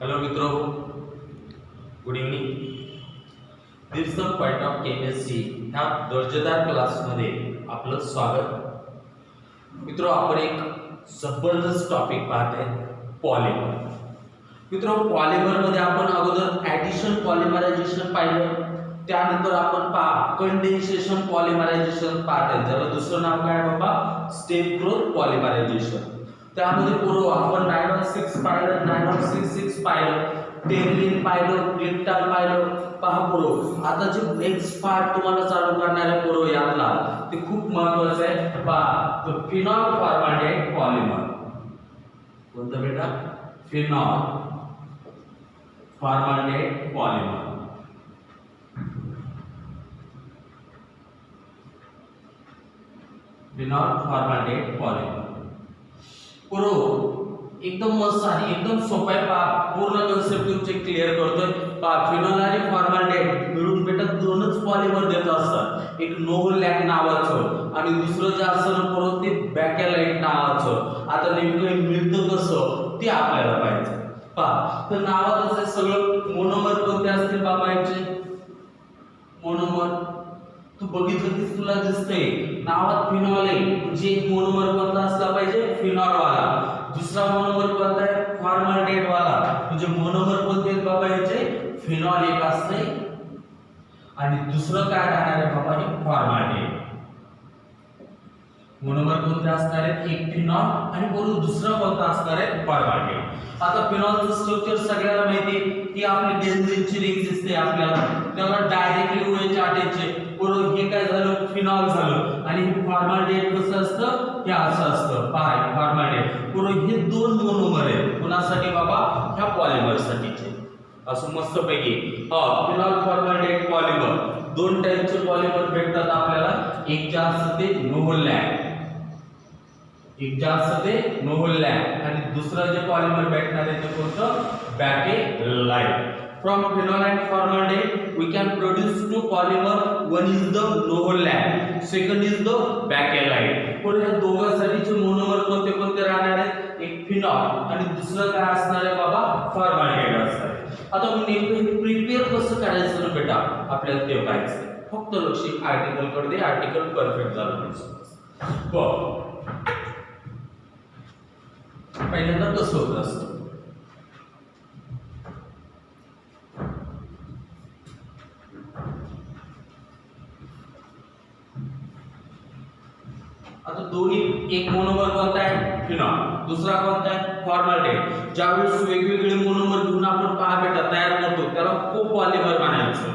Hello मित्रों, good evening. This the point of chemistry ह्या दर्जेदार क्लासमध्ये आपलं स्वागत. मित्रों, आपण एक जबरदस्त टॉपिक पाहते पॉलिमर. मित्रों, पॉलिमर मध्ये आपण अगोदर ऍडिशन पॉलिमरायझेशन पाहिलं, त्यानंतर आपण कंडेन्सेशन पॉलिमरायझेशन पाहते, ज्याला दुसरं नाव काय बाबा, स्टेप ग्रोथ पॉलिमरायझेशन. त्यामध्ये पूर्व आपण 916 पाहिलं, 966 पाहिलं, टेरलिन पाहिलं, क्रिप्टाल पाहिलं. पहा पूर्व, आता जे नेक्स्ट पार्ट तुम्हाला चालू करणार आहे पूर्व यातला, ते खूप महत्त्वाचं आहे. पहा, तो फिनॉल फॉर्मल्डिहाइड पॉलिमर. कोणतं बेटा? Phenol formaldehyde polymer. Phenol formaldehyde polymer पूर्व एकदम मस्त आणि एकदम सोपा आहे. पहा, पूर्ण कन्सेप्ट तुमचे क्लिअर करतोय. पहा, फिनॉल आणि फॉर्मल्डिहाइड मिळून बेटा दोनच पॉलिमर देत असतात, एक नोव्होलॅक नावाचं आणि दुसरं जे असतं ना पूर्व ते बॅकेलाइट नावाचं. आता नेमकं मिळतं कसं ते आपल्याला पाहिजे. पहा, तर नावातच आहे सगळं. मोनोमर कोणते असतील बाबा याचे? मोनोमर तू बघितलं की तुला दिसतंय नावात फिनॉल आहे, म्हणजे एक मोनोमर कोणता असला पाहिजे? फिनॉल वाला. दुसरा मोनोमर कोणता आहे? फॉर्मल्डिहाइड वाला. म्हणजे मोनोमर कोणते आहेत बाबा याचे? फिनॉल एक असतंय आणि दुसरं काय राहणार आहे बाबा? हे फॉर्मल्डिहाइड. मोनोमर कोणते असणार आहेत? एक फिनॉल आणि बरोबर दुसरा कोणता असणार आहे? फॉर्मल्डिहाइड. आता फिनॉलचं स्ट्रक्चर सगळ्यांना माहिती आहे की आपली बेन्झीनची रिंग दिसते आपल्याला, त्याला डायरेक्टली OH अटॅच. बरोबर, हे काय झालं? फिनॉल झालं. आणि हे फॉर्मल्डिहाइड कसं असतं? हे असं असतं. पहा, फॉर्मल्डिहाइड बरोबर हे दोन मोनोमर आहेत. कोणासाठी बाबा? ह्या पॉलिमर साठीचे. असं मस्त पैकी फिनॉल फॉर्मल्डिहाइड पॉलिमर दोन टाइपचे पॉलिमर भेटतात आपल्याला. एक जे असतं ते नोव्होलॅक, एक जे असतं ते नोव्होलॅक आणि दुसरं जे पॉलिमर भेटणार आहे ते कोणतं? बॅकेलाइट. From phenol and formaldehyde we can produce two polymer. One is the novolacc, second is the bachelite. पण या दोघांसाठीचे मोनोमर कोणते कोणते राहणार आहेत? एक फिनॉल आणि दुसरं काय असणार आहे बाबा? फॉर्मल्डिहाइड असणार आहे. आता मी नेमकं प्रिपेअर कसं करायचं ना बेटा, आपल्याला ते पाहायचं. फक्त लक्ष आर्टिकल कडे दे, आर्टिकल परफेक्ट झालं पाहिजे. बघ, पहिल्यांदा कसं होत असतं. आता दोन्ही, एक मोनोमर कोणता आहे? फिनॉल. दुसरा कोणता आहे? फॉर्मल्डिहाइड. ज्यावेळेस वेगवेगळे मोनोमर घेऊन आपण पहा बेटा तयार करतो, त्याला कोपॉलिमर म्हणायचं.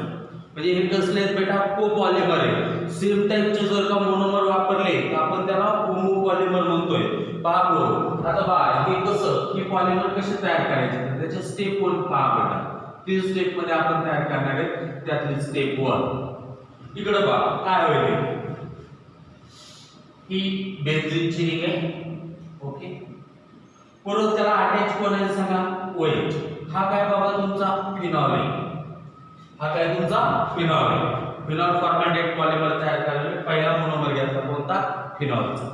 म्हणजे हे कसले आहेत बेटा? कोपॉलिमर आहे. सेम टाइपचे जर का मोनोमर वापरले तर आपण त्याला होमोपॉलिमर म्हणतोय. पहा बरोबर. आता पहा, हे कसं, हे पॉलिमर कसे तयार करायचे त्याच्या स्टेप 1 पहा बेटा. 3 स्टेप मध्ये आपण तयार करणार आहे. त्यातली स्टेप 1 इकडे पहा काय होईल. ही बेन्झीनची रिंग आहे. ओके, परत त्याला अटॅच कोण आहे सांगा? OH. हा काय बाबा? तुमचा फिनॉल आहे. हा काय तुमचा? फिनॉल आहे. फिनॉल फॉर्मल्डिहाइड पॉलिमर तयार करायला पहिला मोनोमर घ्यायचा कोणता? फिनॉलचा.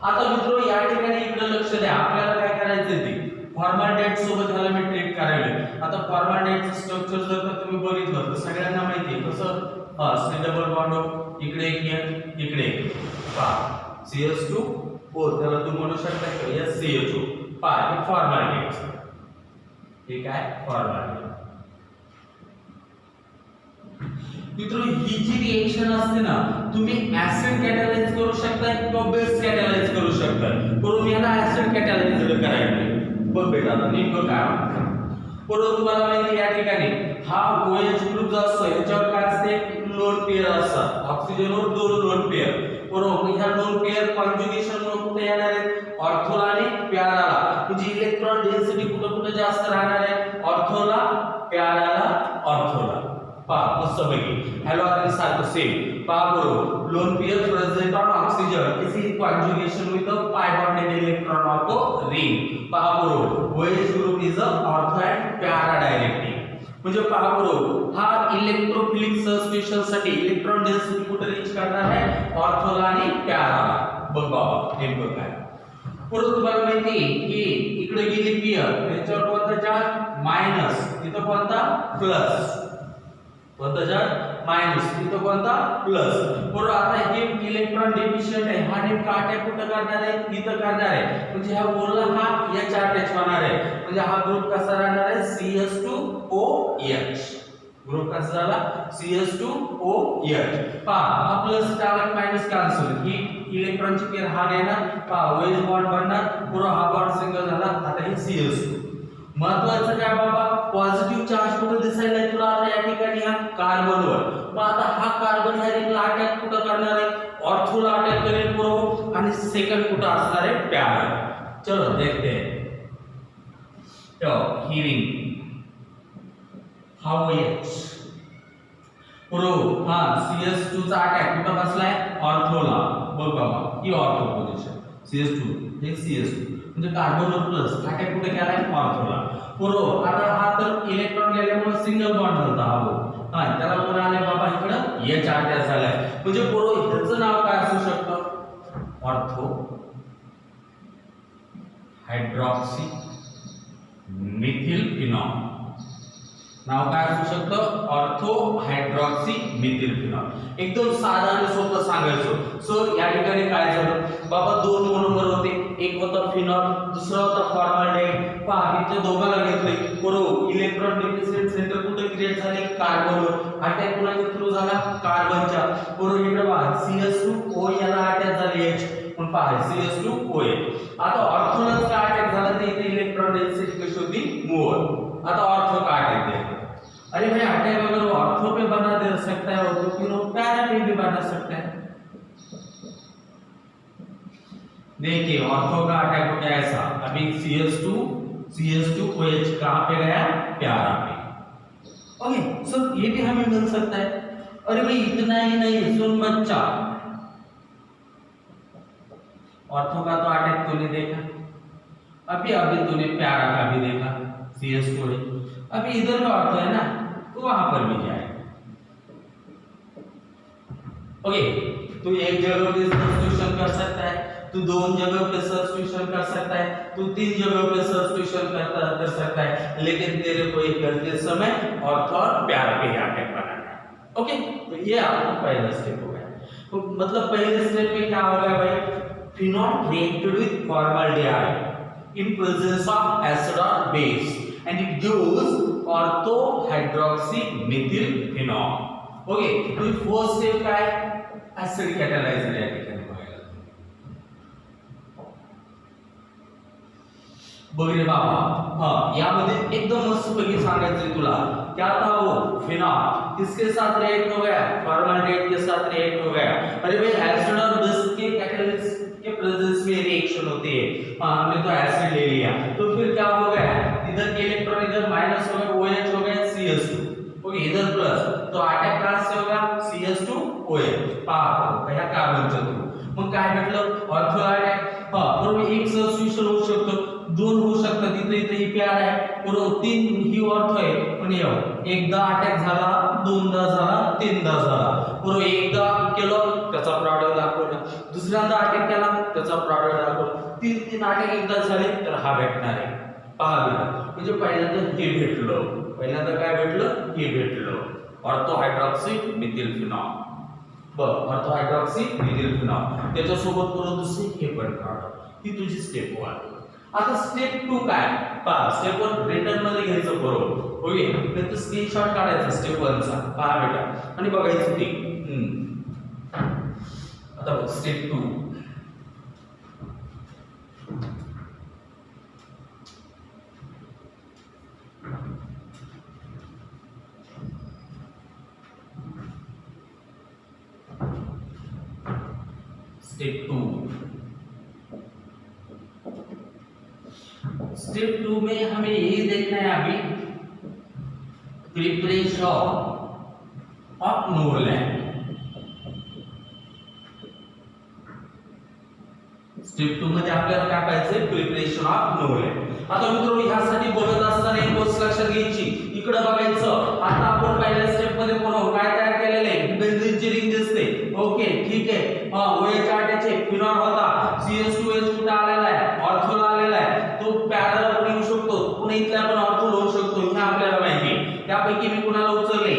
आता मित्रो या ठिकाणी इकडे लक्ष द्या, आपल्याला काय करायचं ते फॉर्मल्डिहाइड सोबत ह्याला मी ट्रीट करायला. आता फॉर्मल्डिहाइडचं स्ट्रक्चर जर का तुम्ही बघितलं तर सगळ्यांना माहिती आहे कसं. C डबल बॉन्ड इकडे एक, इकडे पहा CH2O, त्याला तुम्ही म्हणू शकता की SCHO. पहा, हे फॉर्मल्डिहाइड. हे काय? फॉर्मल्डिहाइड. मित्रो, ही जी रिएक्शन असते ना, तुम्ही ऍसिड कॅटलाइज करू शकता किंवा बेस कॅटलाइज करू शकता. परंतु याला ऍसिड कॅटलाइज करायचं. बघ बेटा, आता नेमकं काय परंतु तुम्हाला माहिती या ठिकाणी हा OH ग्रुप जो असतो याच्यावर काय असते? लोन पेयर असतात. ऑक्सिजनवर 2 लोन पेयर. बरोबर, ह्या लोन पेयर कॉन्जुगेशन मुळे कुठे येणार आहेत? ऑर्थोला आणि पॅराला. म्हणजे इलेक्ट्रॉन डेन्सिटी कुठे कुठे जास्त राहणार आहे? ऑर्थोला, पॅराला, ऑर्थोला. पहा मस्त पैकी हॅलोजन सारखं सेम. पहा बरोबर, lone pair present on oxygen is in conjugation with the pi bonded electron of the ring. पहा बरोबर, OH group is a ortho and para directly. म्हणजे पहा बरोबर, हा इलेक्ट्रोफिलिक सबस्टेशन साठी इलेक्ट्रॉन डेन्सिटी कुठे रीच करणार आहे? ऑर्थोला आणि पॅराला. बघ बाबा नेमकं काय. परंतु तुम्हाला माहिती आहे की इकडे गेली पीयर, त्याच्यावर कोणता चार्ज मायनस, इथं कोणता प्लस, कोणता चार्ज मायनस, इथं कोणता प्लस. बरोबर. आता हे इलेक्ट्रॉन डिफिशियंट आहे, हा नेमका अटॅक कुठं करणार आहे, इथं करणार आहे. म्हणजे हा बोलला हा H अटॅच होणार आहे. म्हणजे हा ग्रुप कसा राहणार आहे, CH2OH. ग्रुप कसा झाला, CH2OH. पहा हा प्लस चार्ज मायनस कॅन्सल, ही इलेक्ट्रॉनची पेअर हा घेणार, पहा OH बॉन्ड बनणार, पुरा हा बॉन्ड सिंगल झाला. आता हे CH2. महत्वाचं काय बाबा, पॉझिटिव्ह चार्ज कुठे दिसायला तुला आता या ठिकाणी हा कार्बनवर. मग आता हा कार्बन डायरेक्ट अटॅक कुठं करणार आहे, ऑर्थोला अटॅक करेल बरोबर. आणि सेकंड कुठं असणार आहे, पॅरा. चलो देखते हैं. तो हिरिंग हाउ OH प्रो हा CH2 चा अटॅक कुठं बसलाय, ऑर्थोला. बघ बाबा ही ऑर्थो पोझिशन, CH2 हे CH2 म्हणजे कार्बन प्लस अटॅक कुठे केलाय, ऑर्थोला. बरोबर. आता हा तर इलेक्ट्रॉन गेल्यामुळे सिंगल बॉन्ड झाला हा भाऊ. हा त्याला कोण आले बाबा, इकडं H अटॅच झालाय. म्हणजे बरोबर ह्याचं नाव काय असू शकतं, ऑर्थो हायड्रॉक्सी मिथिल फिनॉल. नाव काय असू शकतं, ऑर्थो हायड्रॉक्सी मिथिल फिनॉल. एकदम साधा आणि सोपं सांगायचं. सर या ठिकाणी काय झालं बाबा, दोन मोनोमर होते, एक होता फिनॉल, दुसरा होता फॉर्मल्डिहाइड. पहा इथे दोघांना घेतले बरोबर. इलेक्ट्रॉन डिफिशियंट सेंटर कुठे क्रिएट झाले, कार्बनवर. अटॅक कोणाच्या थ्रू झाला, कार्बनच्या बरोबर. इकडे पहा CH2O याला अटॅच झाले H, पण पहा CH2OH. आता ऑर्थोलाच का अटॅक झाला, ते इथे इलेक्ट्रॉन डेन्सिटी कशी होती, मोर. आता ऑर्थो का अटैक दे, अरे भाई अटैक अगर ऑर्थो पे बना दे सकता है तो फिर वो पैरा पे भी बना सकता है. देखिए ऑर्थो का अटैक हो गया ऐसा, अभी CH2OH कहां पे गया, प्यारा पे. ओके सर ये भी हमें मिल सकता है. अरे भाई इतना ही नहीं, सुन बच्चा, ऑर्थो का तो अटैक तूने देखा, अभी तूने प्यारा का भी देखा, CH2OH. अभी इधर का ऑर्थो है ना, तो वहां पर भी जाए. ओके तो एक जगह पे सब्स्टिट्यूशन कर सकता है, तू दोन जगह पे सब्स्टिट्यूशन कर सकता है, तू तीन जगह पे सब्स्टिट्यूशन कर सकता है, लेकिन तेरे को एक करते समय ऑर्थो और प्यारा पे अटैक बनाना है. ओके तो ये आपका पहला स्टेप हो गया. तो मतलब पहले स्टेप में क्या हो गया भाई, फिनॉल रिएक्टेड विद formaldehyde in presence of acid or base and it gives ortho hydroxy methyl phenol. Okay तो फर्स्ट स्टेप काय, ऍसिड कॅटलायझर या ठिकाणी बघायला. बघ रे बाबा, हां यामध्ये एकदम मस्त पैकी सांगायचं तुला क्या था वो फिनॉल किसके साथ रिएक्ट हो गया, फॉर्मल्डिहाइड के साथ रिएक्ट हो गया. अरे भाई एसिड और बेस के कैटलिस्ट के प्रेजेंस में रिएक्शन होती है. हमने तो एसिड ले लिया, तो फिर क्या हो गया, इधर के इलेक्ट्रॉन इधर माइनस हो गया, OH हो गया CH2. ओके इधर प्लस, तो अटॅक कहां से होगा, CH2OH. पहा पहिला कार्बनच्या थ्रू. मग काय म्हटलं, ऑर्थो अटॅक. हां बरोबर, एक सब्स्टिट्यूशन होऊ शकतो, दोन होऊ शकतात, इथे ही पेअर आहे बरोबर, तीन ही ऑर्थो आहे. पण एकदा अटॅक झाला, दोनदा झाला, तीनदा झाला बरोबर. एकदा केलं त्याचा प्रॉडक्ट दाखवला, दुसऱ्यांदा अटॅक केला त्याचा प्रॉडक्ट दाखवला, तीन अटॅक एकदा झाले तर हा भेटणार आहे. पहा म्हणजे पहिल्यांदा हे भेटलं, पहिल्यांदा काय भेटलं, हे भेटलं ऑर्थो हायड्रॉक्सी मिथिल फिनॉल. बरं ऑर्थो हायड्रॉक्सी मिथिल फिनॉल, त्याच्यासोबत पुढे दुसरी हे पण प्रॉडक्ट. ही तुझी स्टेप 1. आता स्टेप 2 काय, पहा स्टेप 1 रिटर्न मध्ये घ्यायचं बरोबर. ओके तर स्क्रीनशॉट काढायचा स्टेप 1 चा, पहा बेटा आणि बघायचं ते. आता बघ स्टेप 2. स्टेप 2 स्टेप 2 में हमें यही देखना है अभी प्रिपरेशन ऑफ नोलैंड. स्टेप 2 मध्ये आपल्याला काय पाहिजे, प्रिपरेशन ऑफ नोलैंड. आता मित्रांनो ह्यासाठी बघत असताना एक गोष्ट लक्षात घ्यायची, इकडे बघायचं. आता आपण पहिल्या स्टेप मध्ये काय तयार केलेले आहे, बेंझिनची रिंग दिसते. ओके ठीक आहे. OH अटॅच फिनॉल होता, CH2OH कुठे आलेला आहे, ऑर्थोला आलेला आहे, तो पॅरल पुन्हा इथले आपण ऑर्थो होऊ शकतो हे आपल्याला माहिती आहे. त्यापैकी मी कुणाला उचलले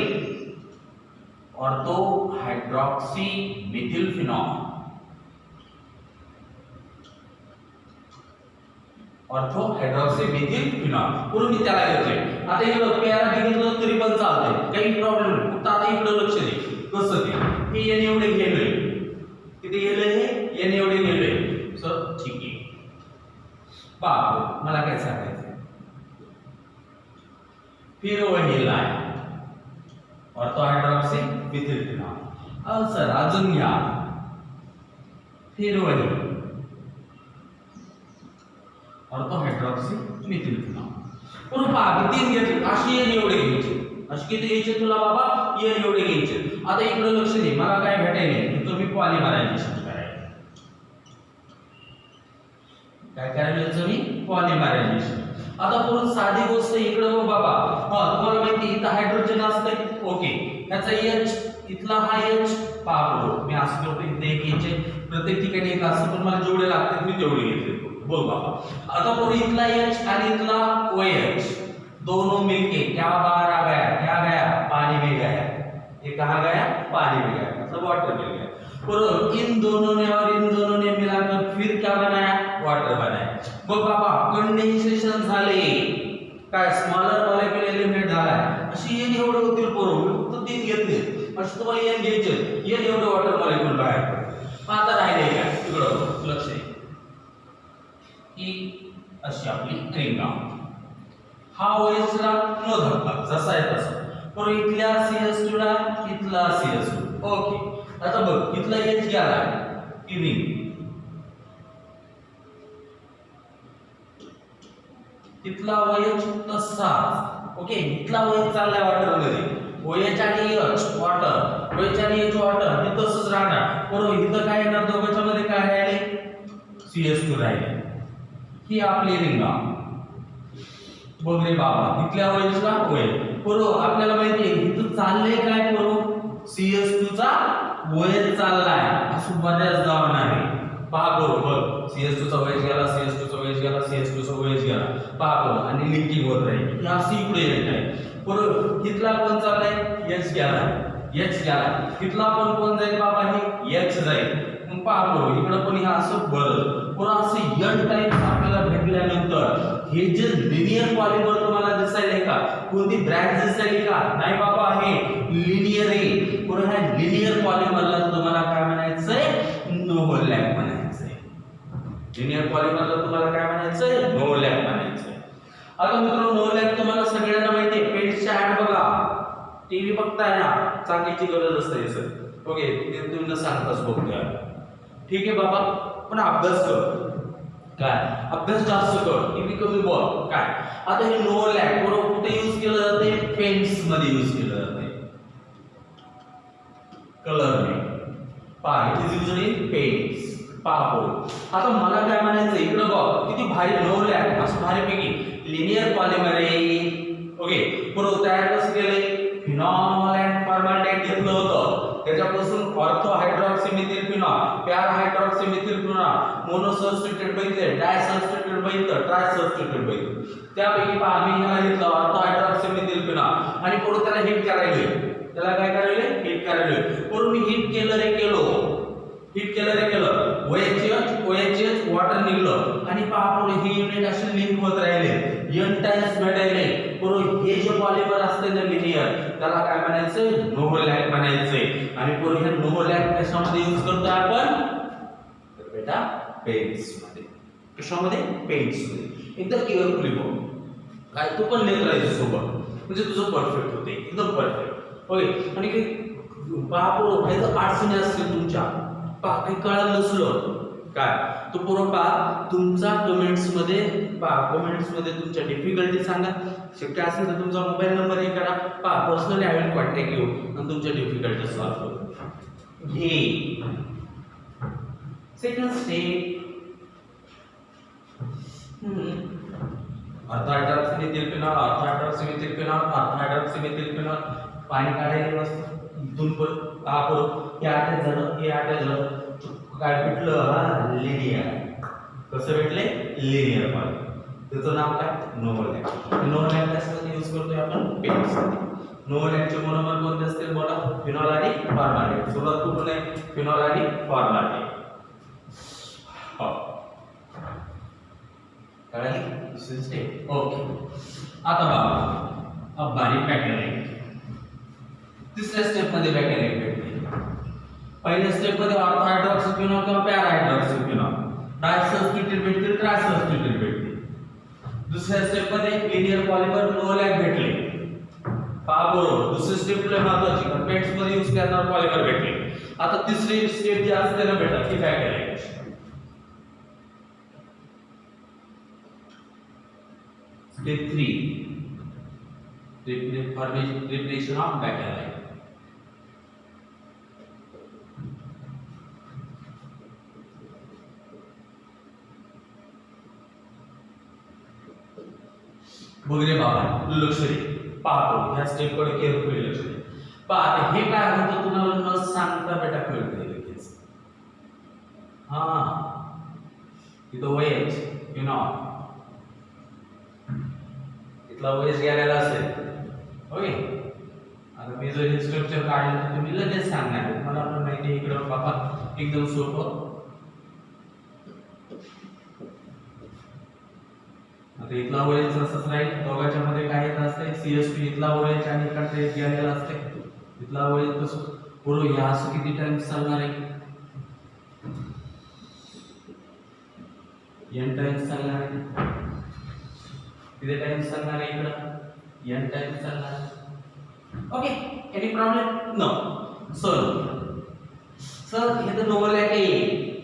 ortho hydroxy methyl phenol, ortho hydroxy methyl phenol म्हणून मी त्याला घेतोय. आता हे बघ पॅरा घेतलं तरी पण चालतंय, काही प्रॉब्लेम नाही. फक्त आता इकडे लक्ष दे कसं ते हे n एवढे गेलोय, किती गेले हे n एवढे गेलोय. सर ठीक आहे बाप मला काय सांगायचं फिर वही line ortho hydroxy methyl phenol. अब सर अजून घ्या फिर वही ऑर्थो हायड्रॉक्सी मिथिल फिनॉल. पण पहा तीन घेतली अशी n एवढे घ्यायचे, अशी किती घ्यायचे तुला बाबा n एवढे घ्यायचे. आता इकडे लक्ष दे मला काय भेटायले तुम्ही पॉलिमरायझेशन करायचं. काय करायचं मी पॉलिमरायझेशन. आता पुढे साधी गोष्ट इकडे बघ बाबा तुम्हाला माहिती इथं हायड्रोजन असतंय ओके याचा H इथला हा H पाहतो मी असं करतो इथे एक H प्रत्येक ठिकाणी एक असं पण मला जेवढे लागतात मी तेवढे घेतले बोल बाबा. आता पुढे इथला H आणि इथला OH दोनों मिलके क्या बाहर आ गया, क्या गया पानी में गया. ये कहाँ गया पानी में गया मतलब वाटर मिल गया. और इन दोनों ने और इन दोनों ने मिलाकर फिर क्या बनाया वाटर बनाया. बघ बाबा कंडेन्सेशन झाले काय स्मॉलर मॉलिक्यूल एलिमिनेट झालाय. अशी n एवढे होतील पोरं फक्त तीन घेतले अशी तुम्हाला n घ्यायचे n एवढे वॉटर मॉलिक्यूल बाहेर पडले. आता राहिले का इकडं लक्ष आहे ही अशी आपली रिंग आहे. हा OH ला न धक्का जसा आहे तसा पण इथल्या CS2 ला इथला CS2 ओके. आता बघ इथला H गेला की रिंग इथला OH तसाच ओके. इथला OH चाललाय वॉटर मध्ये OH आणि H वॉटर OH आणि H वॉटर हे तसंच राहणार. पण इथं काय येणार दोघांच्या मध्ये काय राहिले CS2 राहिले. ही आपली रिंग आहे बघ रे बाबा. इथल्या OH ला OH पुरो आपल्याला माहिती आहे इथं चालले काय पुरो CS2 चा OH चाललाय असं बऱ्याच जाणार आहे. पहा बरोबर CS2 चा OH गेला CS2 चा OH गेला CS2 चा OH गेला पहा बरोबर आणि लिंकिंग होत राहील. हे असं इकडे येत आहे बरोबर. इथला कोण चाललाय H गेला H गेला इथला पण कोण जाईल बाबा हे H जाईल. मग पहा बरोबर इकडे पण हे असं बरं पण असं n टाइम्स आपल्याला भेटल्यानंतर हे जे लिनियर पॉलिमर तुम्हाला दिसायले का कोणती ब्रँच दिसायली का नाही बाबा हे लिनियर आहे. पण ह्या लिनियर पॉलिमरला तुम्हाला काय म्हणायचंय नो लॅग म्हणायचंय. लिनियर पॉलिमरला तुम्हाला काय म्हणायचंय नो लॅग म्हणायचंय. आता मित्रांनो नो लॅग तुम्हाला सगळ्यांना माहिती आहे. पेट्सच्या ऍड बघा टीव्ही बघताय ना चांगलीची गरज असते सर ओके ते तुम्ही सांगताच बघतोय ठीक आहे बाबा. पण अभ्यास कर काय अभ्यास जास्त कर टीव्ही कमी बघ काय. आता हे नो लॅग बरोबर कुठे यूज केलं जाते पेंट्स मध्ये यूज केलं जाते कलर ने पहा it is used in paints पहा. आता मला काय म्हणायचं इकडे बघ किती भारी नो लॅग असं भारीपैकी लिनियर पॉलिमर आहे ओके. बरोबर तयार कसं केलंय फिनॉल अँड फॉर्मॅल्डिहाइड घेतलं होतं त्याच्यापासून ortho hydroxy methyl phenol para hydroxy methyl phenol mono substitute बघितले डाय सबस्टिट्यूट बघितलं ट्राय सबस्टिट्यूट बघितलं. त्यापैकी पहा आम्ही ह्याला घेतलं ऑर्थो हायड्रॉक्सी मिथिल फिनॉल आणि पुढे त्याला हिट करायले त्याला काय करायले हिट करायले. पुढे मी हिट केलं रे केलं OH वॉटर निघलं आणि पहा पुढे हे युनिट असे लिंक होत राहिले n टाइम्स भेटायले. पुढे हे जे पॉलिमर असते ना लिनियर त्याला काय म्हणायचं नो लॅग म्हणायचंय. आणि पुढे हे नो लॅग कशामध्ये यूज करतो आपण तर बेटा पेंट्स मध्ये. कशामध्ये पेंट्स मध्ये. एकदम केअरफुली बघ काय तू पण लेत राहायचं सोबत म्हणजे तुझं परफेक्ट होते एकदम परफेक्ट ओके. आणि काही पहा पुढे काही अडचणी असतील तुमच्या पहा काही कळलं नसलं काय तो पूर्ण पहा तुमचा कमेंट्स मध्ये तुमच्या डिफिकल्टी सांगा. शक्य असेल तर तुमचा मोबाईल नंबर हे करा पहा personally I will contact you आणि तुमच्या डिफिकल्टी सॉल्व्ह करू. हे second step ortho hydroxy methyl phenol ortho hydroxy methyl phenol ortho hydroxy methyl phenol पाणी काढायला मस्त इथून पण पहा हे अटॅच झालं काय भेटलं हा लिनियर कसं भेटले लिनियर पॉलिमर. त्याचं नाव काय नोवोलॅक. नोवोलॅक कशासाठी यूज करतोय आपण पेंटसाठी. नोवोलॅकचे मोनोमर कोणते असतील बोला फिनॉल आणि फॉर्माल्डिहाइड. सुरुवात कुठून आहे फिनॉल आणि फॉर्माल्डिहाइड. हो कळली दुसरी स्टेप. ओके आता बघा अब बारी बॅक्टेरिया. तिसऱ्या स्टेप मध्ये बॅक्टेरिया भेटते. पहिल्या स्टेप मध्ये ऑर्थो हायड्रॉक्सीफिनॉल किंवा पॅरा हायड्रॉक्सीफिनॉल डायसब्स्टिट्यूट भेटतील ट्रायसब्स्टिट्यूट भेटतील. दुसऱ्या स्टेप मध्ये लिनियर पॉलिमर नोवोलॅक भेटले. पहा बरोबर दुसरी स्टेप लय महत्त्वाची कारण पेंट्स मध्ये यूज करणार पॉलिमर भेटले. आता तिसरी स्टेप जी असते ना बेटा ती bacteria. Step 3 preparation of bacteria. बघरे बाबा लक्ष दे पाहतो या स्टेप कडे केअरफुली लक्ष दे. पहा हे काय होतं तुम्हाला न सांगता बेटा कळते लगेच. हा इथं OH फिनॉल इथला OH गेलेला असेल. ओके आता मी जर हे स्ट्रक्चर काढलं तर तुम्ही लगेच सांगणार. मला पण माहिती आहे इकडे बाबा एकदम सोपं. आता इथला OH तसंच राहील. दोघांच्या मध्ये काय येत असते CH2 इथला OH आणि इकडे गेलेला असते. इथला OH तसं पूर्ण हे असं किती टाइम चालणार आहे n टाइम्स चालणार आहे. किती टाइम्स चालणार आहे इकडे n टाइम्स चालणार. Okay any problem no. Sir हे तर नोवोलॅक आहे.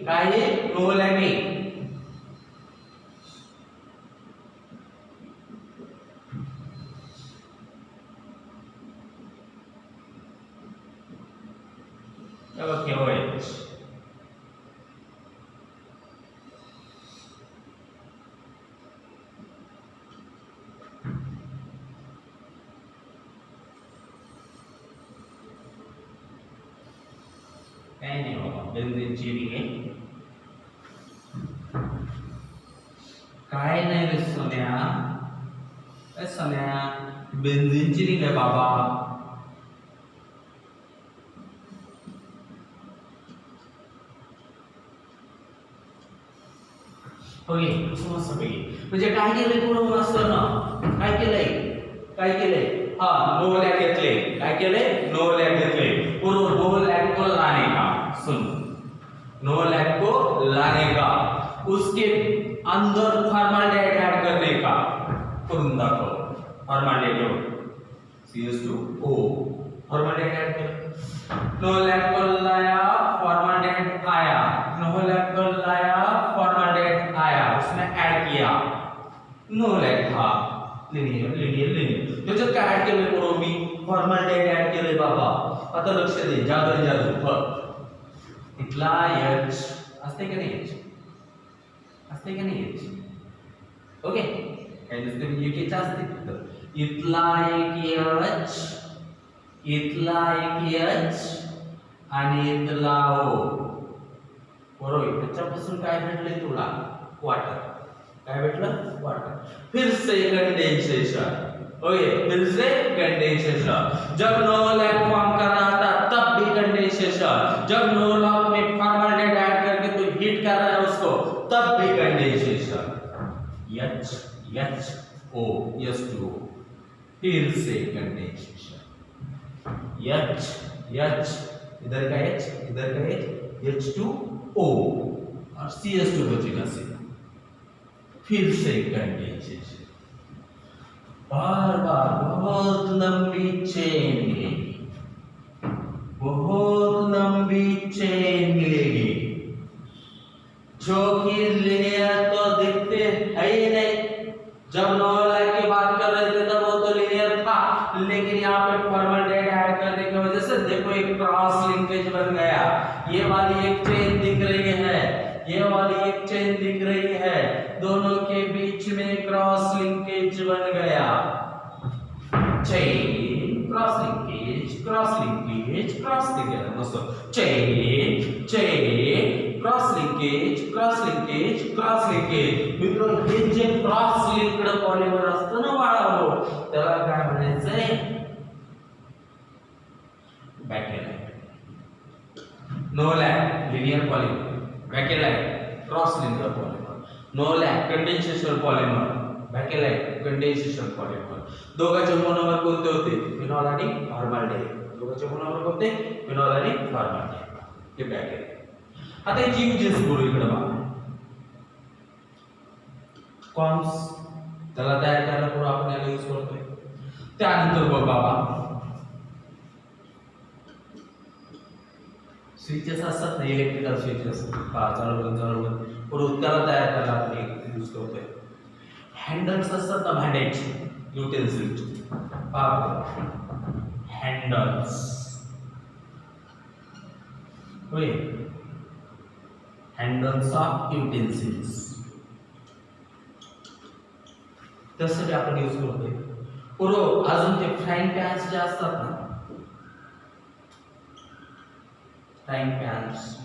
काय आहे नोवोलॅक आहे. ओके OH काय नाही बाबा बेन्झीनची रिंग आहे. काय नाही रे सोन्या काय सोन्या बेन्झीनची रिंग आहे बाबा. ओके समजतं म्हणजे काय केलंय पूर्ण असतं ना काय केलंय हा नोवोलॅक घेतले. काय केलंय नोवोलॅक घेतले. पूर्ण नोवोलॅक को लाने का सुन नोवोलॅक को लाने का उसके अंदर फॉर्माल्डिहाइड ऐड करने का करून दाखव. फॉर्माल्डिहाइड CH2O फॉर्माल्डिहाइड ऐड कर. नोवोलॅक को लाया फॉर्माल्डिहाइड आया. नोवोलॅक को लाया फॉर्माल्डिहाइड आया उसने ऐड किया. नोवोलॅक था लिनियर त्याच्यात काय ऐड केलंय बरोबर मी फॉर्माल्डिहाइड ऐड केलंय बाबा. आता लक्ष दे जादू इथला H असते का नाही H ओके काय नसते एक H असते. इथला एक H आणि इथला O बरोबर. त्याच्यापासून काय भेटलंय तुला वाटर. काय भेटलं वाटर. फिर से कंडेंसेशन. ओके फिर से कंडेंसेशन. जब नोवोलैक फॉर्म कर रहा था तब भी कंडेंसेशन. जब नोवोलैक में फॉर्माल्डिहाइड ऐड करके तो हीट कर रहा है उसको तब भी कंडेंसेशन. HO H2O फिर से कंडेंसेशन. H इधर का H H2O और CH2 बचेगा से फिर से कंडेंसेशन. बार बार बहुत लंबी चेन मिलेगी जो कि लिनियर तो दिखते है ही नहीं. जब नोवोलैक की बात कर रहे थे तब वो तो लिनियर था लेकिन यहाँ पे फॉर्माल्डिहाइड ऐड करने की वजह से देखो एक क्रॉस लिंकेज बन गया. ये वाली एक चेन दिख रही है ये वाली एक चेन दिख रही है. दोनों के बीच में क्रॉस लिंकेज बन गया. चेन क्रॉस लिंकेज दोस्तों. चेन क्रॉस लिंकेज मित्रों हे जे क्रॉस पॉलिमर असतं ना वाळवळ, त्याला काय म्हणायचंय? Bakelite. Novolac linear polymer, bakelite cross linear polymer. Novolac condensation polymer, bakelite condensation polymer. दोघांचे मोनोमर कोणते होते? फिनॉल आणि फॉर्माल्डिहाइड. दोघांचे मोनोमर कोणते? फिनॉल आणि फॉर्माल्डिहाइड. हे बॅकेलाइट. आता याची युजेस करू इकडे बघा. कॉम्स त्याला तयार करायला पुढे आपण याला यूज करतोय. त्यानंतर बघ बाबा स्विचेस असतात ना, इलेक्ट्रिकल स्विचेस चालू बंद पुढे त्याला तयार करायला आपण यूज करतोय. हँडल्स असतात ना भांड्याचे, युटेन्सिल्स. हँडल्स होय, हँडल्स ऑफ युटेन्सिल्स त्यासाठी आपण यूज करतोय. पुरो अजून ते फ्राईंग पॅन्स जे असतात ना, फ्राईंग पॅन्स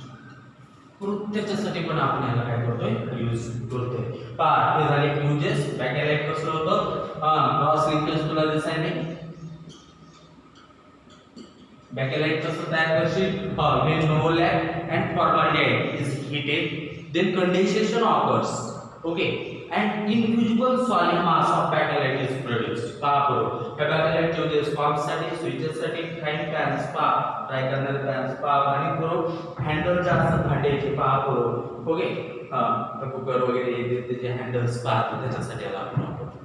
त्याच्यासाठी पण आपण याला काय करतोय? यूज करतोय. पहा हे झाले युजेस. बॅकेलाइट कसं होतं? क्रॉस लिंकेज तुला दिसाय नाही. बॅकेलाइट कसं तयार करशील? when no lac and formaldehyde is heated, then condensation occurs. Okay, and invisible solid mass of bakelite is produced. पहा हे बॅकेलाइट युजेस पंप्स साठी, स्विचेस साठी, फ्राईंग पॅन्स पहा, फ्राय करणारे पॅन्स पहा, आणि पुरो हँडल जे असतात भांड्याचे पहा पुरो. ओके, कुकर वगैरे त्याचे हँडल्स पहा, त्याच्यासाठी याला आपण वापरतो.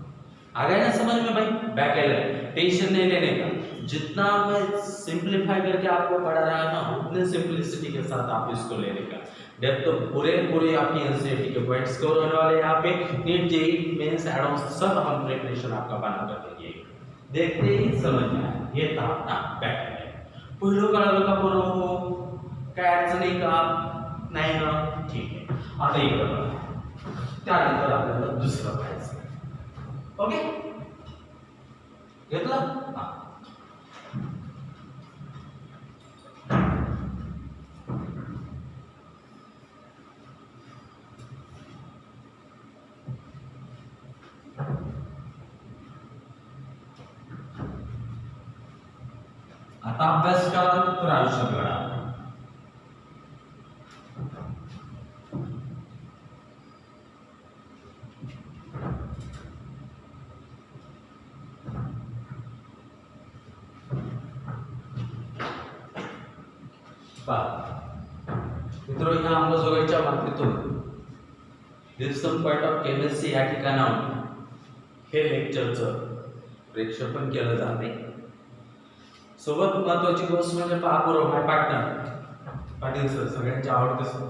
आ गया ना समझ में भाई? बैकेलाइट टेंशन नहीं लेने का, जितना मैं सिंपलीफाई करके आपको पढ़ा रहा है ना, उतने सिंपलिसिटी के साथ आप इसको लेने का. डेप्थ तो पूरे आपकी एनसीईआरटी के पॉइंट्स कवर होने वाले हैं. यहाँ पे नीट जेईई मेंस एडवांस सब हम प्रिपरेशन आपका बना कर देंगे. देखते ही समझ में आया. ये था अपना बैकेलाइट. पहिलं कळलं का पूर्ण? काय अडचणी का नाही ना? ठीक आहे. आता इकडे बघा, त्यानंतर आपल्याला दुसरं पाहायचं. ओके, घेतलं? आता अभ्यास करा तर आयुष्यात घडा. मित्रों, ह्या अंमलबजावणीच्या बाबतीतून दिवसम पॉइंट ऑफ केमिस्ट्री या ठिकाणाहून हे लेक्चरचं प्रेक्षेपण केलं जाते. सोबत महत्वाची गोष्ट म्हणजे पहा माय पार्टनर पाटील सर सगळ्यांचे आवडते सर.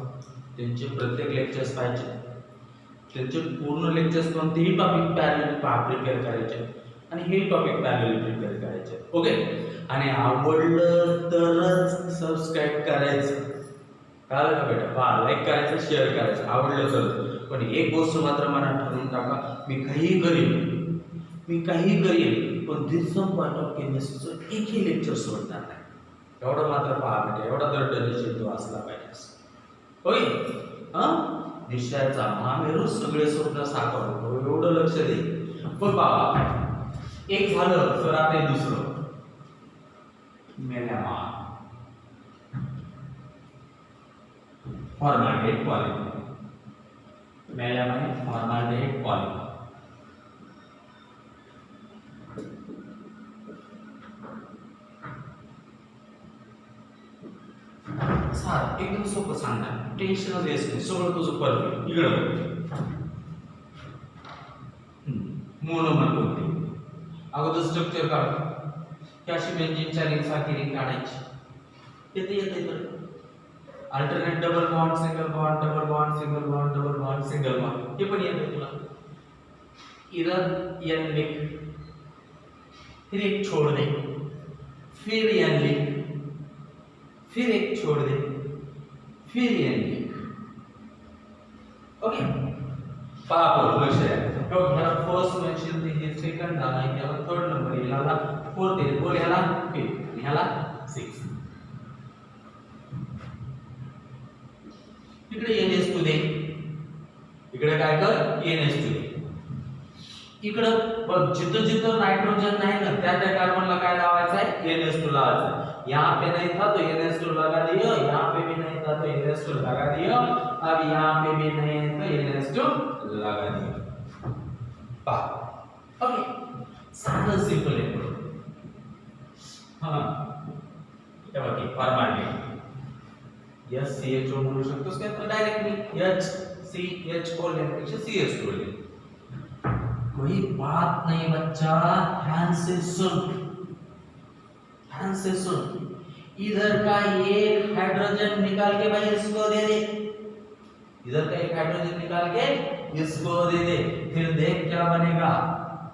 त्यांचे प्रत्येक लेक्चर्स पाहिजे, त्यांचे पूर्ण लेक्चर्स कोणतेही टॉपिक पॅरलली प्रिपेअर करायचे आणि हे टॉपिक पॅरलली प्रिपेअर करायचे. ओके, आणि आवडलं तरच सबस्क्राईब करायचं. कळलं का बेटा? पहा, लाईक करायचं, शेअर करायचं, आवडलं तर. पण एक गोष्ट मात्र मनात ठरवून टाका, मी काही करीन पण दिवसम पॉइंट ऑफ केमिस्ट्रीचं एकही लेक्चर सोडणार नाही. एवढं मात्र पहा बेटा, एवढा तर डेडिकेशन तो असला पाहिजे. होय, विषयाचा महामेरू सगळे स्वप्न साकार होतो, एवढं लक्ष दे. पण बाबा एक झालं तर आता दुसरं melamine formaldehyde polymer. Melamine formaldehyde polymer सार एकदम सोपं सांगणार, टेन्शनच घ्यायचं नाही, सगळं तुझं परफेक्ट. इकडं मोनोमर कोणते? अगोदर स्ट्रक्चर काढ. ही अशी बेंझिनच्या रिंग सारखी रिंग काढायची. येते तर alternate double bond, single bond, double bond, single bond, double bond, single bond, हे पण येते तुला. इधर एन लिख, फिर एक छोड़ दे, फिर एन लिख, फिर एक छोड़ दे, फिर एन लिख. ओके, पाप लक्ष द्या. ह्याला फर्स्ट म्हणशील तर हे सेकंड झाला, ह्याला थर्ड नंबर येईल, ह्याला फोर्थ येईल, बोल ह्याला फिफ्थ आणि ह्याला सिक्स्थ. इकडे NS2 दे, इकडे काय कर NS2 दे. इकडं बघ जिथं जिथं नाइट्रोजन नाही ना त्या त्या कार्बनला काय लावायचं आहे NH2 लावायचं है। यहाँ पे नहीं था तो NH2 लगा दियो, यहाँ पे भी नहीं था तो NH2 लगा दियो, अब यहाँ पे भी नहीं है तो NH2 लगा दियो। पा ओके साधं सिंपल आहे। हां हे बघ फॉर्मॅलिटी SCHO म्हणू शकतोस का तर डायरेक्टली HCHO लेण्यापेक्षा CH2 ले। कोई बात नहीं बच्चा, ध्यान से सुन, ध्यान से सुन। इधर का एक हाइड्रोजन निकाल के भाई इसको दे दे, इधर का एक हाइड्रोजन निकाल के इसको दे दे, फिर देख क्या बनेगा।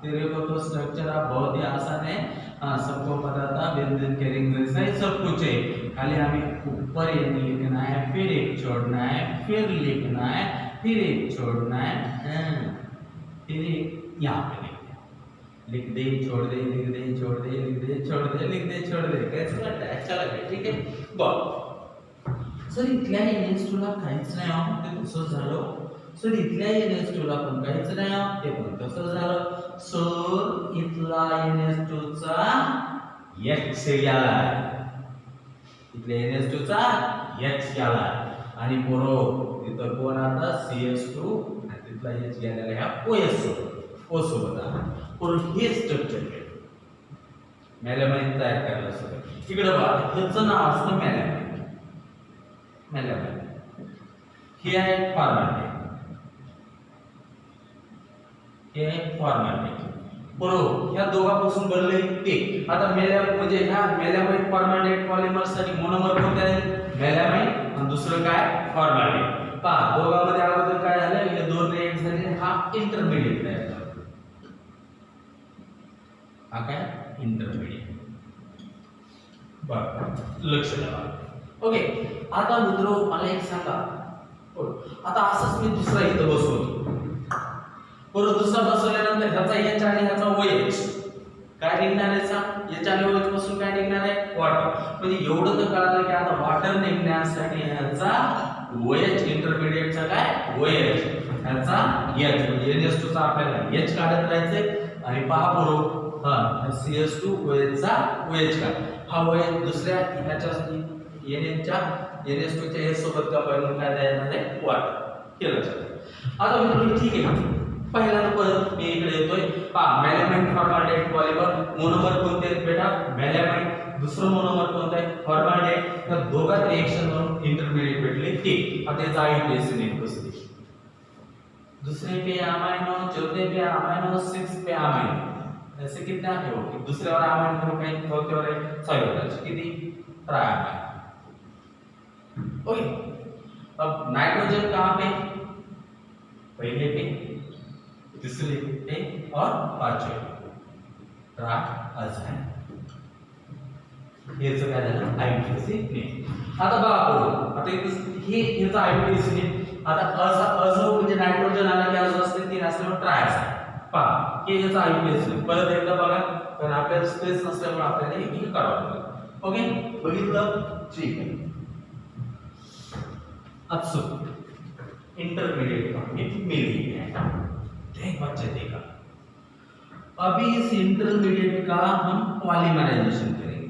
तेरे को तो स्ट्रक्चर आप बहुत ही आसान है, हाँ सबको पता था, बेंजीन के रिंग जैसा ही सब कुछ है, खाली हमें ऊपर ये लिखना है, फिर एक छोड़ना है, फिर लिखना है, फिर एक छोड़ना है, फिर एक यहाँ पे लिख दे छोड़ दे, लिख दे छोड़ दे, लिख दे छोड़ दे, लिख दे छोड़ दे, कैसे लगता है? अच्छा लगे, ठीक है। बघ सर इथल्या NH2 ला काहीच नाही आहोत ते तसंच झालं। सर इथल्या NH2 ला पण काहीच नाही आहोत ते पण तसंच झालं। सर इथला NH2 चा H गेला, इथल्या NH2 चा H गेला आणि पोरो इथं कोण आता CH2 आणि तिथला H गेलेला ह्या OS सोबत और हे स्ट्रक्चर केलं मेलामाइन तयार करायला सगळं। इकडे बघा ह्याचं नाव असतं मेलामाइन, मेलामाइन हे आहे फॉर्मॅलिटी, हे आहे फॉर्मॅलिटी बरोबर। ह्या दोघांपासून बनले ते आता म्हणजे ह्या मेलामाइन फॉर्मॅलिटी पॉलिमर साठी मोनोमर कोणते आहेत मेलामाइन आणि दुसरं काय फॉर्मॅलिटी। पहा दोघांमध्ये अगोदर काय झालं हे दोन रिएक्ट झाले, हा इंटरमिडिएट तयार झाला, हा काय इंटरमिडिएट। बरं लक्ष द्या ओके। आता मित्रो मला एक सांगा, आता असंच मी दुसरा इथं बसवतो बरोबर, दुसरा बसवल्यानंतर ह्याचा H आणि ह्याचा OH काय निघणार आहे सांग, H आणि OH पासून काय निघणार आहे वॉटर, म्हणजे एवढं तर कळालं की आता वॉटर निघण्यासाठी ह्याचा OH इंटरमिडिएटचा काय OH ह्याचा H म्हणजे NH2 चा आपल्याला H काढत राहायचंय आणि पहा बरोबर हां CH2 OH चा OH का हा OH दुसऱ्या ह्याच्या NH2 च्या H सोबत का बनवून काय देणार आहे वॉटर केलं लक्षात। आता मित्रांनो ठीक आहे, पहिला परत मी इकडे येतोय पहा मेलामाइन फॉर्मॅलिटी पॉलिमर मोनोमर कोणते आहेत बेटा मेलामाइन, दुसरं मोनोमर कोणतं आहे फॉर्मॅलिटी, तर दोघात रिएक्शन होऊन इंटरमिडिएट भेटले ते। आता याचा आययुपीएसी नेम कसं दे, दूसरे पे अमाइनो, चौथे पे अमाइनो, 6 पे अमाइनो, ऐसे कितना है वो दूसरे और अमाइन ग्रुप है, चौथे और सॉल्यूट कितनी ट्राइअमाइन ओके। अब नाइट्रोजन कहां पे पहले पे, तीसरे पे और पांचवे ट्राइअमाइन, हेच काय झालं आययुपीएसी नेम। आता बघा आता हे ह्याचा आययुपीएसी नेम आता अजो म्हणजे नाइट्रोजन आला की अजो असते तीन असल्यामुळे ट्राय असते पहा हे याचा आययुपीएसी परत एकदा बघा कारण आपल्याला स्पेस नसल्यामुळे आपल्याला हे करावं लागेल ओके बघितलं ठीक आहे। अब सुन इंटरमीडिएट का मिल गया है, देख बच्चे देखा, अभी इस इंटरमीडिएट का हम पॉलीमराइजेशन करेंगे,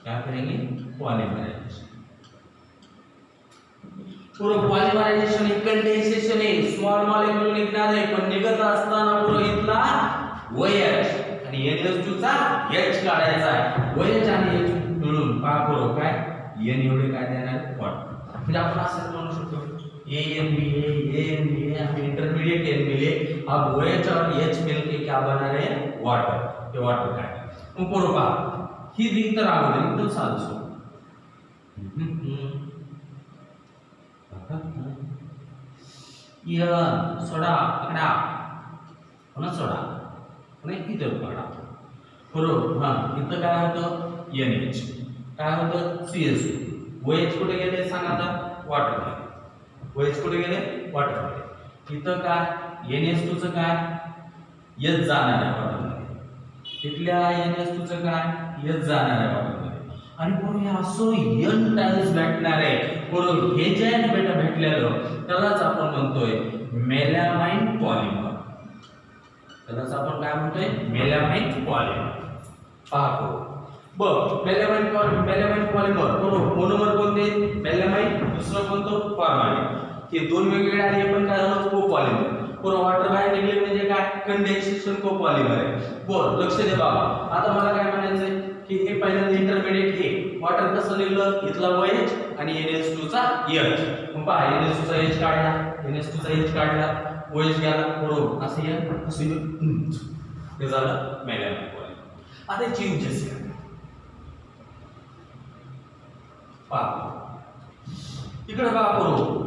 क्या करेंगे पॉलीमराइजेशन। पूर्ण पॉलीमरायझेशन एक कंडेन्सेशन आहे, स्मॉल मॉलिक्यूल निघणार आहे पण निघत असताना पूर्ण इथला OH आणि NH2 चा H काढायचा आहे, OH आणि H मिळून पहा पूर्ण काय N एवढे काय देणार वॉटर, म्हणजे आपण असं म्हणू शकतो ANBA हमें इंटरमीडिएट N मिले, अब OH और H मिलके क्या बना रहे हैं वाटर, ये वाटर का है। ऊपर पहा ही रिंग तर अगोदर एकदम साधं सोपं या सोडा इकडा पुन्हा सोडा पुन्हा इथं काढा बरोबर। हां इथं काय होतं NH काय होतं CH2, OH कुठे गेले सांगा आता वॉटर मध्ये, OH कुठे गेले वॉटर मध्ये, इथं काय NH2 चं काय H जाणार आहे वॉटर मध्ये, इथल्या NH2 चं काय H जाणार आहे वॉटर मध्ये आणि पूर्ण हे असं N टाइम्स भेटणार आहे बरोबर। हे जे बेटा भेटलेलं त्यालाच आपण म्हणतोय मेलामाइन पॉलिमर, त्यालाच आपण काय म्हणतोय मेलामाइन पॉलिमर. पाहतो बघ मेलामाइन पॉलिमर बरोबर. मोनोमर कोणते मेलामाइन, दुसरं कोणतं फॉर्मॅलिन. हे दोन वेगवेगळे आले पण काय झालं कोपॉलिमर. बरोबर वॉटर बाहेर निघले म्हणजे काय कंडेन्सेशन कोपॉलिमर आहे. बोल लक्ष दे बाबा. आता मला काय म्हणायचंय की हे पहिल्यांदा इंटरमिडिएट हे वॉटर कसं निघलं इथला OH आणि NH2 चा H. मग पहा NH2 चा H काढला, NH2 चा H काढला, OH गेला बरोबर असं हे झालं मेलामाइन पॉलिमर. आता चेंजेस पहा इकडे बघा बरोबर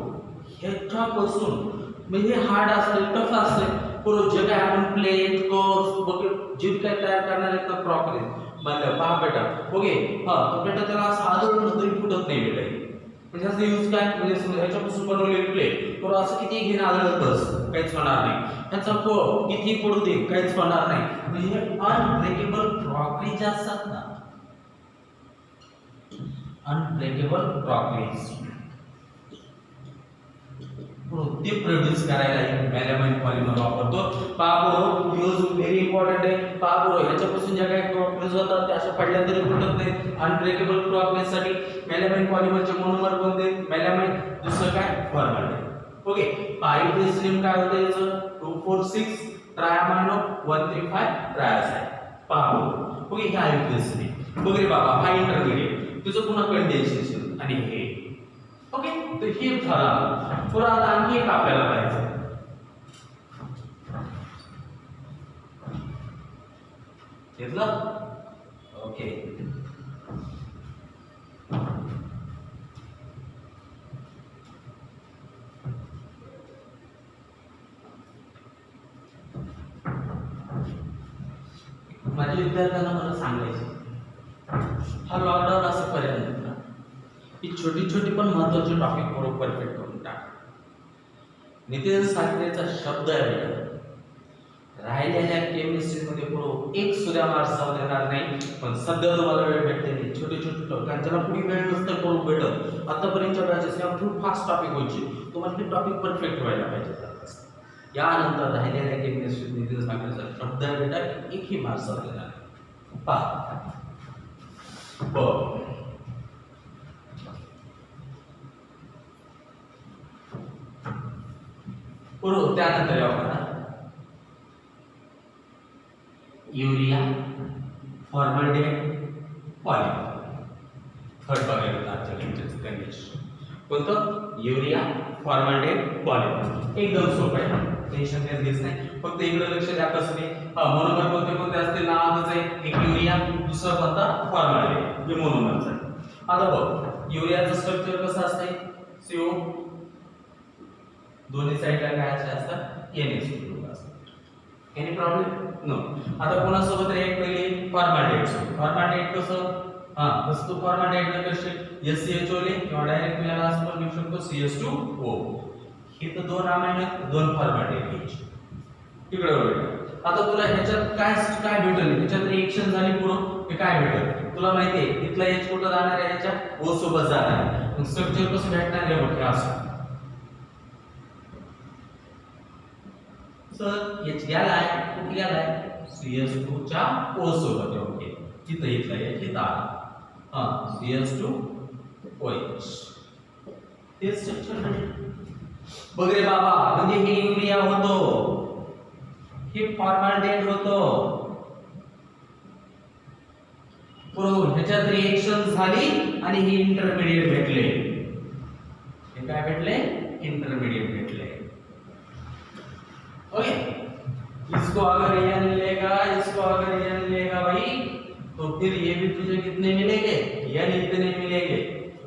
ह्याच्यापासून म्हणजे हार्ड असते टफ असते बरोबर. जे काय आपण प्लेट कर्व्स जे काय तयार करणार आहेत ना प्रॉपरली म्हणजे पहा बेटा ओके. तर बेटा त्याला साधारण तरी फुटत नाही बेटा. म्हणजे असं यूज काय म्हणजे ह्याच्यापासून बनवलेली प्लेट बरोबर असं किती घेणं आलं बस काहीच होणार नाही. ह्याचा किती पडू दे काहीच होणार नाही. म्हणजे अनब्रेकेबल क्रॉकरी जे असतात ना अनब्रेकेबल क्रॉकरीज ते प्रोड्यूस करायला मेलामाइन पॉलिमर वापरतो. पाबो यूज व्हेरी इम्पॉर्टंट आहे. पाबो याच्यापासून ज्या काही क्रॉकरीज होतात त्या अशा पडल्या तरी फुटत नाहीत. अनब्रेकेबल क्रॉकरीज साठी मेलामाइन पॉलिमरचे मोनोमर कोणते मेलामाइन, दुसरं काय फॉर्मॅलिन. ओके पायरिथ्रिन काय होतं याचं 246 ट्रायमाइनो 135 ट्रायसाइड. पाबो ओके हे आयरिथ्रिन वगैरे बाबा. हा इंटरमिडिएट तुझं पुन्हा कंडेन्सेशन आणि हे ओके. तर हे झालं. पुन्हा आता आणखी एक आपल्याला पाहिजे घेतलं ओके. माझ्या विद्यार्थ्यांना मला सांगायचं हा लॉकडाऊन असं पर्यंत ही छोटी छोटी पण महत्वाची टॉपिक बरोबर परफेक्ट करून टाक. नितीन साखरेचा शब्द आहे बेटा राहिलेल्या केमिस्ट्रीमध्ये बरोबर एक सुद्धा मार्क्स जाऊ देणार नाही. पण सध्या तुम्हाला वेळ भेटते नाही छोटे छोटे टॉपिक ज्याला पुढे वेळ नसतं करून भेटत. आतापर्यंतच्या बॅचेस या खूप फास्ट टॉपिक व्हायचे तुम्हाला हे टॉपिक परफेक्ट व्हायला पाहिजे. यानंतर राहिलेल्या केमिस्ट्रीत नितीन साखरेचा शब्द आहे बेटा एकही मार्क्स जाऊ देणार नाही. पहा बरोबर. त्यानंतर आपण युरिया फॉर्मल्डिहाइड पॉलिमर थर्ड बघायला आजच्या लेक्चरचं कंडिशन कोणतं युरिया फॉर्मल्डिहाइड पॉलिमर. एकदम सोपं आहे टेन्शन घ्यायचं नाही. फक्त इकडे लक्ष द्या कसं नाही. मोनोमर कोणते कोणते असतील नावाच आहे. एक युरिया दुसरा कोणता फॉर्मल्डिहाइड हे मोनोमरच आहे. आता बघ युरियाचं स्ट्रक्चर कसं असते CO दोन्ही साइडला काय असतात NH2 असतात. Any problem no. आता कोणासोबत रिएक्ट केली फॉर्मल्डिहाइड. फॉर्मल्डिहाइड कसं वस्तू फॉर्मल्डिहाइड कसे SCHO ले किंवा डायरेक्ट याला असं पण लिहू शकतो CH2O. हे तर दोन अमाइन दोन फॉर्मल्डिहाइड घ्यायचे तिकडे बघा. आता तुला ह्याच्यात काय काय भेटेल ह्याच्यात रिएक्शन झाली पूर्ण हे काय भेटेल तुला माहिती आहे. इथला H कुठं जाणार आहे ह्याच्या O सोबत जाणार आहे. मग स्ट्रक्चर कसं भेटणार आहे बघ असं सर H गेलाय कुठे गेलाय CH2 च्या O सोबत. ओके तिथं इथला H इथं आला CH2OH ते स्ट्रक्चर बघ रे बाबा. म्हणजे हे युरिया होतो हे फॉर्मल्डिहाइड होतो बरोबर. ह्याच्यात रिएक्शन झाली आणि हे इंटरमिडिएट भेटले. हे काय भेटले इंटरमिडिएट भेटले. ओके इसको अगर n लेगा इसको अगर n लेगा भाई तो फिर ये भी तुझे कितने मिलेंगे n इतने मिलेंगे.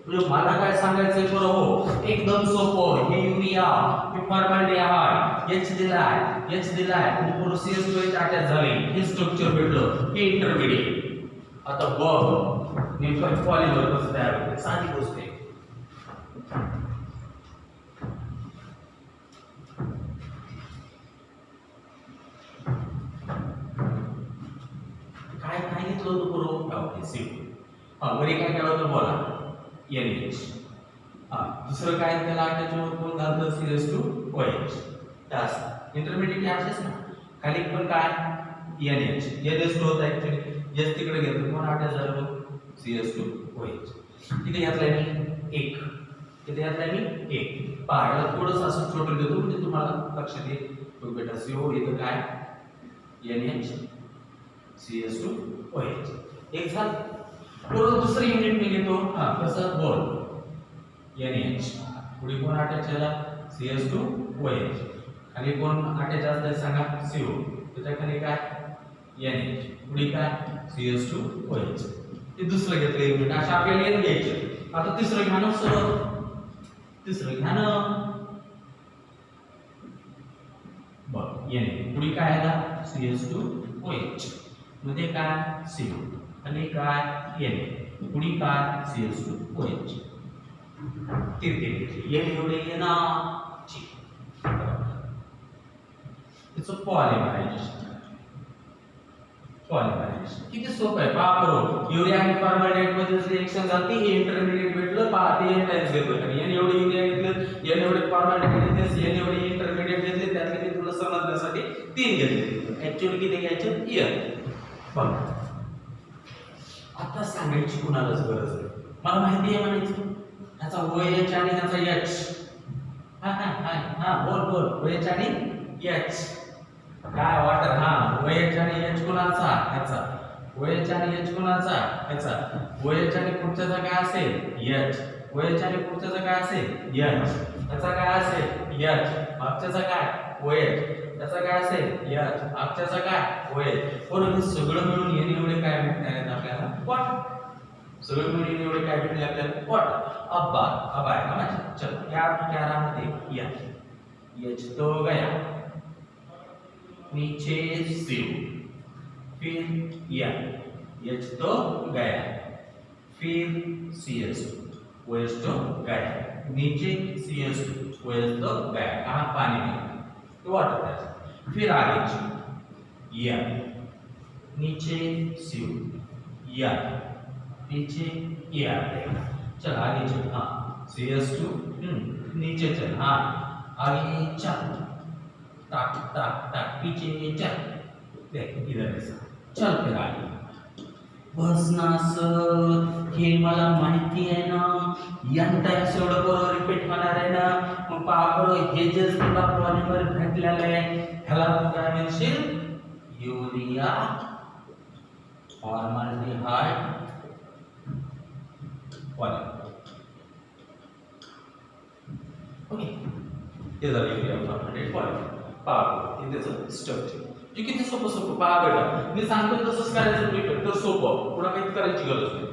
तुझे मला काय सांगायचंय बरं हो एकदम सोपं. हे युरिया हे फॉर्मल्डिहाइड H दिलाय आणि पूर्ण CH2 अटॅच झाले हे स्ट्रक्चर भेटलं हे इंटरमिडिएट. आता बघ नेमकं पॉलिमर कसं तयार होते साधी गोष्ट आहे. काय काय घेतलं होतं बरोबर वरी काय काय होतं बोला NH. दुसरं काय त्याला अटॅच कोण घालतं CH2OH. जास्त इंटरमिडिएट असेच ना खाली पण काय NH NH2 होता ऍक्च्युअली जस्ट तिकडे घेतो कोण अटॅच झालं बघ CS2OH किती घातलाय मी 1 किती घातलाय मी 1 पाहायला थोडंसं असं छोटं देतो म्हणजे तुम्हाला लक्षात येईल बघ बेटा CO इथं काय NH CS2OH एक झालं पुढे दुसरं युनिट मी घेतो कसं बोल NH पुढे कोण अटॅच झाला CS2OH खाली कोण अटॅच असतं सांगा CO त्याच्या खाली काय NH पुढे काय CS2OH ते दुसरं घेतलं युनिट अशा आपल्याला येत घ्यायचं आता तिसरं घ्या ना सर तिसरं घ्या ना बघ NH पुढे काय आला CS2OH मध्ये काय CO आणि काय NH पुढे काय CS2OH ते एवढे ना इट्स पॉलिमरायझेशन किती सोपं आहे पहा बरो युरिया आणि फॉर्मॅल्डिहाइड मध्ये जे रिएक्शन झाली हे इंटरमिडिएट भेटलं पहा ते n टाइम्स घेतलं आणि n एवढे युरिया घेतलं n एवढे फॉर्मॅल्डिहाइड घेतले n एवढे इंटरमिडिएट घेतले त्यातले मी तुला समजण्यासाठी 3 घेतले ऍक्च्युअली किती घ्यायचे n बघ आता सांगायची कुणालाच गरज नाही मला माहिती आहे म्हणायचं ह्याचा OH आणि ह्याचा H हा बोल OH आणि H काय वॉटर OH आणि H कुणाचा ह्याचा OH आणि H कुणाचा ह्याचा OH आणि पुढच्याचा काय असेल H OH आणि पुढच्याचा काय असेल H ह्याचा काय असेल H मागच्याचा काय OH त्याचा काय असेल H मागच्याचा काय OH पण हे सगळं मिळून येणे एवढे काय भेटणार आहेत आपल्याला वॉटर सगळं मिळून येणे एवढे काय भेटले आपल्याला वॉटर अब आएगा मजा चलो क्या राहते H तो गया नीचे CO फिर H तो गया फिर CS2OH तो गया नीचे CS2OH तो गया कहाँ पानी में तो वाटर था फिर आगे नीचे CO नीचे चल आगे चल CS2 नीचे चल आगे चल टाक टाक टाक पीछे चल देख इधर ऐसा चल फिर आगे बस ना सर हे मला माहिती आहे ना n टाइम्स एवढं बरोबर रिपीट होणार आहे ना मग पहा बरं हे जे तुला पॉलिमर भेटलेलं आहे ह्याला तू काय म्हणशील युरिया फॉर्मल्डिहाइड पॉलिमर ओके हे झालं युरिया फॉर्मल्डिहाइड पॉलिमर पहा त्याचं स्ट्रक्चर जे किती सोपं पहा बेटा मी सांगतो तसंच करायचं प्रिपेअर तर सोपं पुढे काही करायची गरज नाही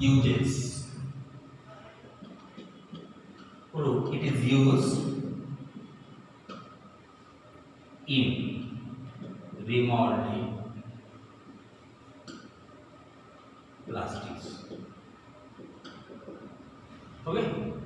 uses it is used in remolding plastics okay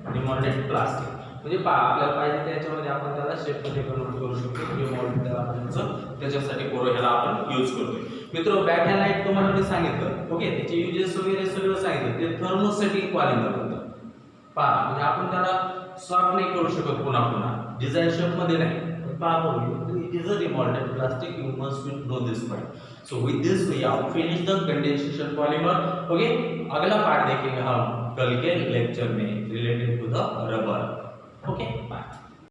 remolded plastic म्हणजे आपल्याला पाहिजे त्याच्यामध्ये आपण त्याला शेप मध्ये कन्वर्ट करू शकतो रिमोल्ड त्याला म्हणजे त्याच्यासाठी ह्याला आपण यूज करतोय मित्र बॅकलाइट तुम्हाला मी सांगितलं ओके त्याचे युजेस वगैरे सगळं सांगितलं ते थर्मोस्टॅटिक पॉलिमर होतं पहा म्हणजे आपण त्याला सॉफ्ट नाही करू शकत पुन्हा डिझाइन शेप मध्ये नाही पहा it is a remoulded plastic you must know this point so with this we have finish the condensation polymer okay अगला पार्ट देखेंगे हम कल के लेक्चर में related to the rubber okay bye